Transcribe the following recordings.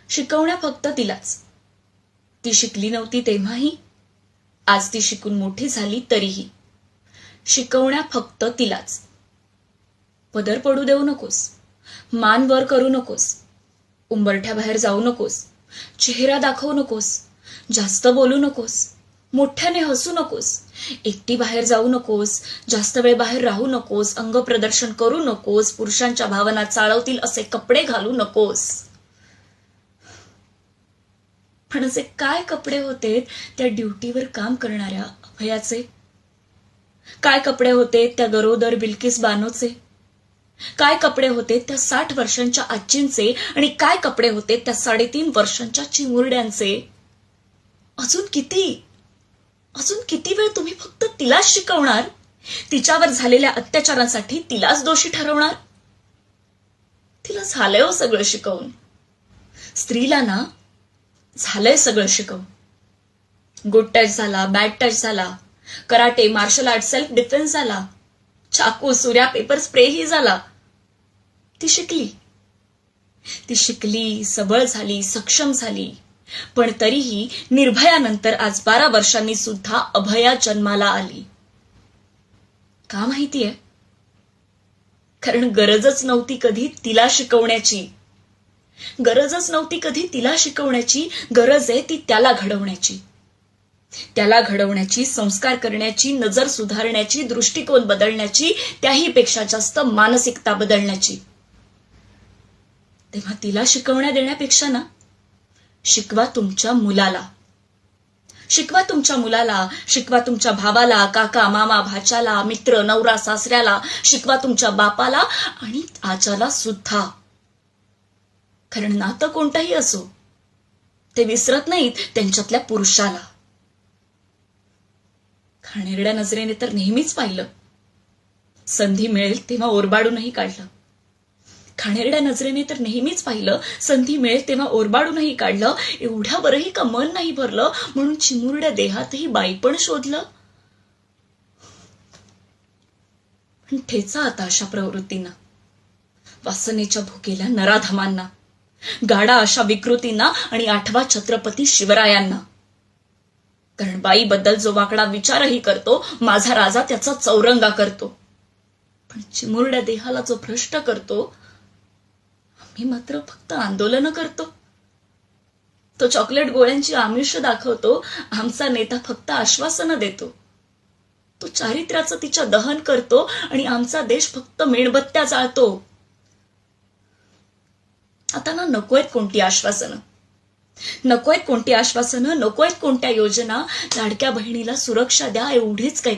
शिकवण्या फक्त तिलाच. ती शिकली नव्हती तेव्हाही, आज ती शिकून मोठी झाली तरीही. शिकवण्या फक्त तिलाच. पदर पडू देऊ नकोस, मान वर करू नकोस, उंबरठ्याबाहेर जाऊ नकोस, चेहरा दाखवू नकोस, जास्त बोलू नकोस, मोठ्याने हसू नकोस, एकटी बाहेर जाऊ नकोस, जास्त वेळ बाहेर राहू नकोस, अंग प्रदर्शन करू नकोस, पुरुषांच्या भावना चाळवतील असे कपडे घालू नकोस. पण असे काय कपडे होते त्या ड्युटीवर काम करणाऱ्या अभयाचे? काय कपडे होते त्या गरोदर बिल्किस बानोचे? काय कपडे होते त्या 60 वर्षांच्या आजींचे? आणि काय कपडे होते त्या 3.5 वर्षांच्या चिमुरड्यांचे? अजून किती वेळ तुम्ही फक्त तिलाच शिकवणार? तिच्यावर झालेल्या अत्याचारांसाठी तिलाच दोषी ठरवणार? तिला झालंय हो सगळं शिकवून. स्त्रीला ना झालंय सगळं शिकवून. गुड टच झाला, बॅड टच झाला, karate, martial art, self defence झाला, चाकू, सुऱ्या, पेपर स्प्रेही झाला. ती शिकली, सबळ झाली, सक्षम झाली. पण तरीही निर्भयानंतर आज 12 वर्षांनी सुद्धा अभया जन्माला आली. का माहितीये? कारण गरजच नव्हती कधी तिला शिकवण्याची. गरज आहे ती त्याला घडवण्याची, संस्कार करण्याची, नजर सुधारण्याची, दृष्टिकोन बदलण्याची, त्याही पेक्षा जास्त मानसिकता बदलण्याची. तेव्हा तिला शिकवण्या देण्यापेक्षा ना, शिकवा तुमच्या मुलाला, शिकवा तुमच्या भावाला, काका, मामा, भाच्याला, मित्र, नवरा, सासऱ्याला, शिकवा तुमच्या बापाला आणि आजाला सुद्धा. कारण नातं कोणतंही असो, ते विसरत नाहीत त्यांच्यातल्या पुरुषाला. घाणेरड्या नजरेने तर नेहमीच पाहिलं, संधी मिळेल तेव्हा ओरबाडूनही काढलं. एवढ्यावरही का मन नाही भरलं म्हणून चिमुरड्या देहातही बाईपण शोधलं. पण ठेचा आता अशा प्रवृत्तींना, वासनेच्या भुकेल्या नराधमांना, गाडा अशा विकृतींना आणि आठवा छत्रपती शिवरायांना. कारण बाईबद्दल जो वाकडा विचारही करतो, माझा राजा त्याचा चौरंगा करतो. पण चिमुरड्या देहाला जो भ्रष्ट करतो, आम्ही मात्र फक्त आंदोलन करतो. तो चॉकलेट गोळ्यांची आमिष दाखवतो, आमचा नेता फक्त आश्वासनं देतो. तो चारित्र्याचं तिच्या दहन करतो आणि आमचा देश फक्त मेणबत्त्या जाळतो. आता ना नकोयत कोणती आश्वासनं, नकोयत कोणत्या योजना. लाडक्या बहिणीला सुरक्षा द्या एवढीच काय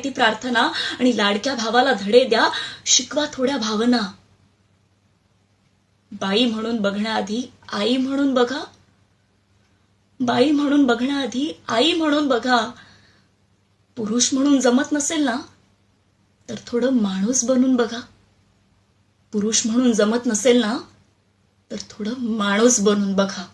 ती प्रार्थना. आणि लाडक्या भावाला धडे द्या, शिकवा थोड्या भावना. बाई म्हणून बघण्याआधी आई म्हणून बघा. पुरुष म्हणून जमत नसेल ना, तर थोडं माणूस बनून बघा.